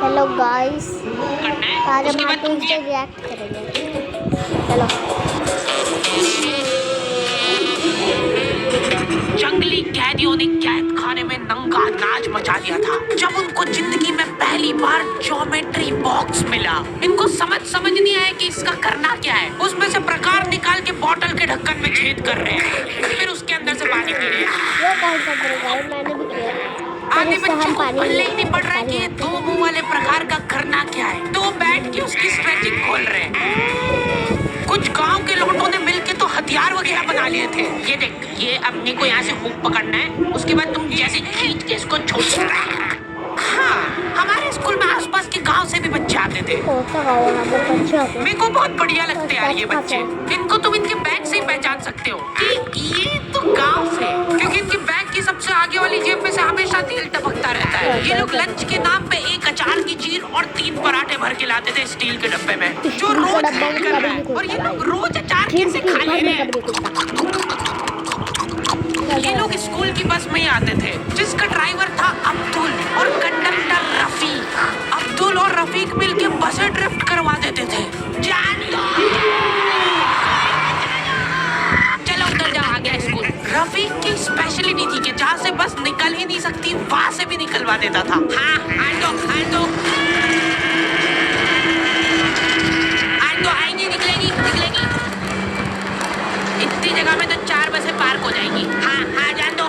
Hello guys, करना है आज हम उसके बाद आपको तुम इस पे रिएक्ट करेंगे। चलो। जंगली कैदियों ने कैद खाने में नंगा नाच मचा दिया था जब उनको जिंदगी में पहली बार ज्योमेट्री बॉक्स मिला। इनको समझ नहीं आया कि इसका करना क्या है। उसमें से प्रकार निकाल के बोतल के ढक्कन में छेद कर रहे हैं, फिर उसके अंदर से पानी पी रहे हैं। ये कौन सा प्रकार है? मैंने भी किया, पर आधे इससे बच्चों हम को पानी पल्ले ही नहीं पड़ रहा है कि ये मारते दो थे। मुंह वाले प्रकार का करना क्या है, तो वो बैठ के उसकी स्ट्रेचिंग खोल रहे हैं। कुछ गांव के लोगों ने मिलके तो हथियार वगैरह बना लिए थे। ये देख, ये अपने को यहाँ से हुक पकड़ना है, उसके बाद तुम जैसे खींच के इसको छोड़। हाँ, हमारे स्कूल में आसपास के गांव से भी बच्चे आते थे। कौन सा गाँव है? हमारे बच्चे होते मेरे को बहुत बढ़िया लगते हैं यार ये बच्चे। हैं। इनको तुम इनके बैग से ही पहचान सकते हो कि ये तो गांव से है, क्योंकि इनके बैग की सबसे आगे वाली जेब में से हमेशा तेल टपकता रहता है। ये लोग लंच के नाम पे एक अचार की चीर और 3 पराठे भर के लाते थे स्टील के डब्बे में, जो रोज हैक कर रहा है। और ये लोग रोज अचार कैसे खा ले रहे हैं। ये लोग स्कूल की बस में ही आते थे, जिसका ड्राइवर था अब्दुल और कंडक्टर रफीक। अब्दुल और रफीक मिलके बसें ड्रिफ्ट करवा देते थे। जान दो। चलो उधर जाओ, आ गया स्कूल। रफीक की स्पेशलिटी थी कि जहाँ से बस निकल ही नहीं सकती वहाँ से भी निकलवा देता था। हाँ, आएंगी, निकलेगी। इतनी जगह में तो 4 बसें पार्क हो जाएंगी। हाँ, जान दो।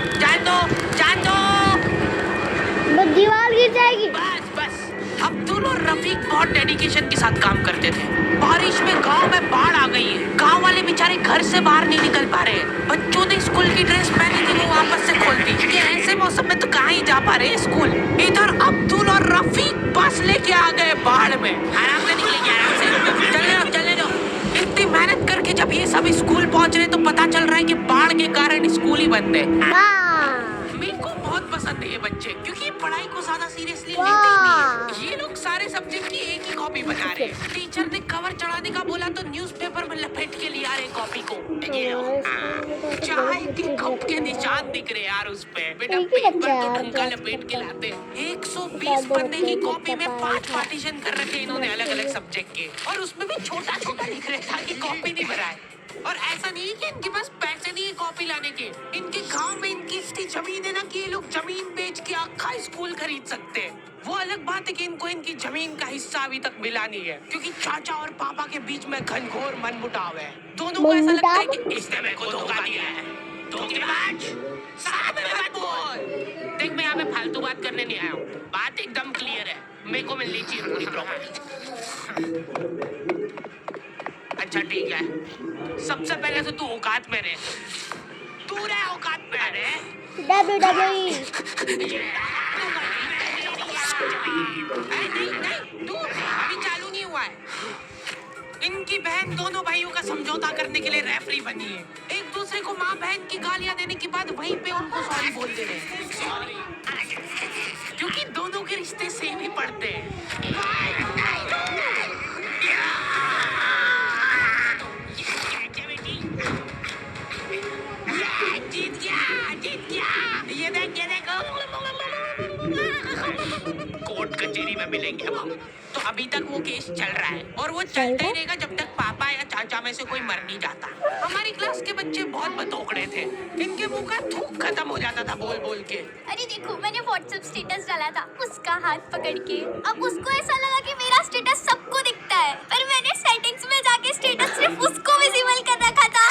बस दीवार गिर जाएगी। बस अब्दुल और रफीक बहुत डेडिकेशन के साथ काम करते थे। बारिश में गांव में बाढ़ आ गई है, गांव वाले बेचारे घर से बाहर नहीं निकल पा रहे हैं। बच्चों ने स्कूल की ड्रेस पहनी थी, वो वापस से खोल दी। ये ऐसे मौसम में तो कहाँ ही जा पा रहे हैं स्कूल। इधर अब्दुल और रफीक बस लेके आ गए बाढ़ में। आराम से निकलेंगे, आराम से। चलने दो। इतनी मेहनत करके जब ये सब स्कूल पहुंच रहे तो पता चल रहा है कि बाढ़ के कारण स्कूल ही बंद है। मेरे को बहुत पसंद है ये बच्चे, क्योंकि ये पढ़ाई को ज्यादा सीरियसली लेते ही नहीं है। ये लोग सारे सब्जेक्ट की एक ही कॉपी बना रहे हैं। टीचर ने कवर चढ़ाने का बोला तो न्यूज़पेपर में लपेट के लिया रहे कॉपी को। ये लो, चाय के कप के निशान दिख रहे यार उस पे। बेटा पेपर तो ढंग का लपेट के लाते। 120 पन्ने की कॉपी में 5 पार्टीशन कर रखे इन्होंने अलग अलग सब्जेक्ट के, और उसमें भी छोटा छोटा लिख रहे ताकि कॉपी नहीं भराए। और ऐसा नहीं कि इनके पास पैसे नहीं है कॉपी लाने के। इनके गांव में इनकी इतनी जमीन है ना कि ये लोग जमीन बेच के आखा स्कूल खरीद सकते हैं। वो अलग बात है कि इनको इनकी जमीन का हिस्सा अभी तक मिला नहीं है, क्योंकि चाचा और पापा के बीच में घनघोर मनमुटाव है। दोनों को ऐसा लगता है कि इसने मेरे को धोखा दिया है। धोखेबाज, साथ में मत बोल। देख, मैं यहाँ पे फालतू बात करने नहीं आया हूँ, बात एकदम क्लियर है। मेरे को मिलनी चाहिए पूरी प्रॉपर्टी। अच्छा ठीक है, सबसे पहले तो तू औकात में रहे। तू रहे औकात में रहे। WWE। नहीं, तू अभी चालू नहीं हुआ है। इनकी बहन दोनों भाइयों का समझौता करने के लिए रेफरी बनी है। एक दूसरे को माँ बहन की गालियां देने के बाद वहीं पे उनको सॉरी बोल दे रहे हैं। सॉरी, क्योंकि दोनों के रिश्ते सेम ही पड़ते हैं। जीत गया। ये देखो। कोर्ट कचहरी में मिलेंगे अब हम। तो अभी तक वो केस चल रहा है और वो चलता ही रहेगा जब तक पापा या चाचा में से कोई मर नहीं जाता। हमारी क्लास के बच्चे बहुत बतौकड़े थे, इनके मुंह का थूक खत्म हो जाता था बोल बोल के। अरे देखो, मैंने व्हाट्सएप स्टेटस डाला था उसका हाथ पकड़ के। अब उसको ऐसा लगा कि मेरा स्टेटस सबको दिखता है, पर मैंने सेटिंग्स में जाके स्टेटस सिर्फ उसको विजिबल कर रखा था।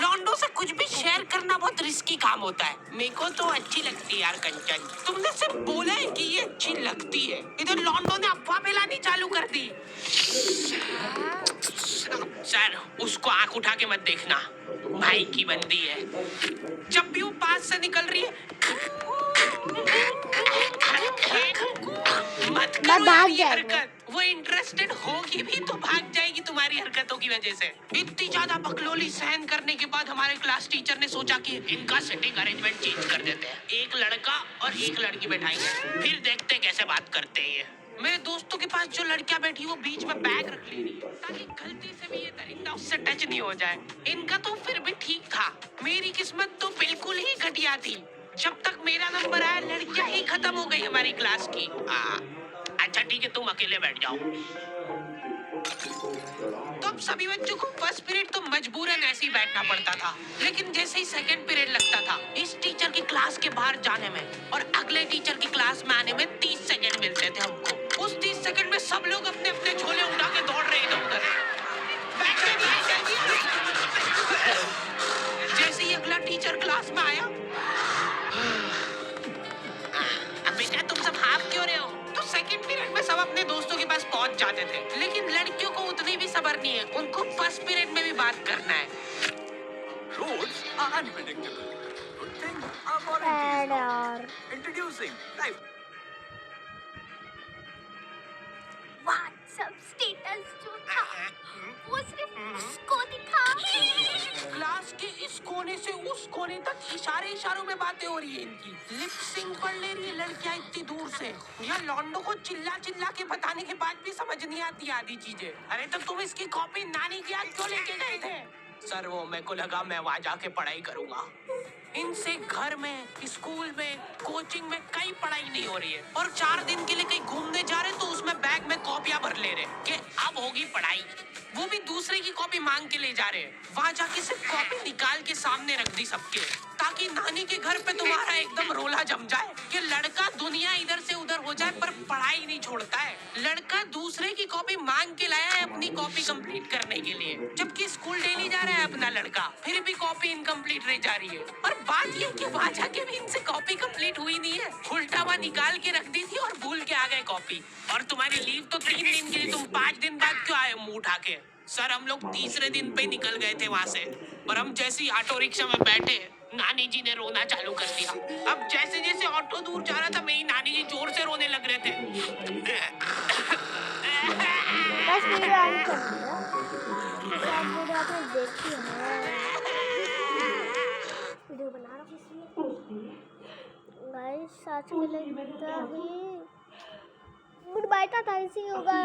लॉन्डो से कुछ भी शेयर करना बहुत रिस्की काम होता है। मेरे को तो अच्छी लगती है यार कंचन। तुमने सिर्फ बोला है कि ये अच्छी लगती है, इधर लॉन्डो ने अफवाह फैलानी चालू कर दी। सर, उसको आंख उठा के मत देखना, भाई की बंदी है। जब भी वो पास से निकल रही है मत करो ये हरकत। वो इंटरेस्टेड होगी भी तो भाग जाएगी तुम्हारी हरकतों की वजह से। इतनी ज्यादा बकलोली सहन करने के बाद हमारे क्लास टीचर ने सोचा कि इनका सिटिंग अरेंजमेंट चेंज कर देते हैं। एक लड़का और एक लड़की बैठाएंगे, फिर देखते हैं कैसे बात करते हैं ये। मेरे दोस्तों के पास जो लड़कियां बैठी वो बीच में बैग रख ले रही है ताकि गलती से भी ये दरिंदा उससे टच नहीं हो जाए। इनका तो फिर भी ठीक था, मेरी किस्मत तो बिल्कुल ही घटिया थी। जब तक मेरा नंबर आया लड़कियां ही खत्म हो गई हमारी क्लास की। ठीक है, तुम अकेले बैठ जाओ। तो अब सभी बच्चों को फर्स्ट पीरियड तो मजबूरन ऐसे ही बैठना पड़ता था, लेकिन जैसे ही सेकंड पीरियड लगता था, इस टीचर की क्लास के बाहर जाने में और अगले टीचर की क्लास में आने में 30 सेकंड मिलते थे हमको। उस 30 सेकंड में सब लोग अपने अपने झोले उठा के दौड़ रहे इधर उधर। जैसे ही अगला टीचर क्लास में आया, अब बेटा तुम सब हाफ क्यों रहे हो? तो सेकंड पीरियड में सब अपने दोस्तों के पास पहुंच जाते थे, लेकिन लड़कियों को उतनी भी सब्र नहीं है, उनको फर्स्ट पीरियड में भी बात करना है। Roads are unpredictable. Good thing our And volunteers know. Introducing life. WhatsApp status जो था वो सिर्फ उसको दिखा। क्लास के इस कोने से उस कोने तक इशारों में बातें हो रही है इनकी। लिप सिंक कर ले रही है लड़कियां इतनी दूर से। यह लौंडो को चिल्ला चिल्ला के बताने के बाद भी समझ नहीं आती आधी चीजें। अरे तो तुम इसकी कॉपी नानी की आज क्यों लेके गए थे? सर वो मेरे को लगा मैं वहां जाके पढ़ाई करूंगा। इनसे घर में, स्कूल में, कोचिंग में कई पढ़ाई नहीं हो रही है, और 4 दिन के लिए कहीं घूमने जा रहे तो उसमें बैग में कॉपियां भर ले रहे कि अब होगी पढ़ाई। वो भी दूसरे की कॉपी मांग के ले जा रहे हैं। वहां जाके सिर्फ कॉपी निकाल के सामने रख दी सबके, ताकि नानी के घर पे तुम्हारा एकदम रोला जम जाए कि लड़का दुनिया इधर से उधर हो जाए पर पढ़ाई नहीं छोड़ता है। लड़का दूसरे की कॉपी मांग के लाया है अपनी कॉपी कंप्लीट करने के लिए, जबकि स्कूल डेली जा रहा है अपना लड़का, फिर भी कॉपी इनकम्प्लीट रह जा रही है। और बात ये कि वहां जाके भी इनसे कॉपी कंप्लीट हुई नहीं है। उल्टा हुआ निकाल के रख दी थी और भूल के आ गए कॉपी। और तुम्हारी लीव तो 3 दिन की थी, तुम 5 दिन बाद क्यों आए मुंह उठा के? सर हम लोग तीसरे दिन पे निकल गए थे वहां से, और हम जैसे ही ऑटो रिक्शा में बैठे नानी जी ने रोना चालू कर दिया। अब जैसे जैसे ऑटो दूर जा रहा था मेरी नानी जी जोर से रोने लग रहे थे। बस वीडियो एंड कर दिया। शायद वीडियो आपने देखी है। वीडियो बना रहा हूँ इसलिए गाइस, आज के लिए इतना ही। गुड बाय, टाटा, इसी होगा।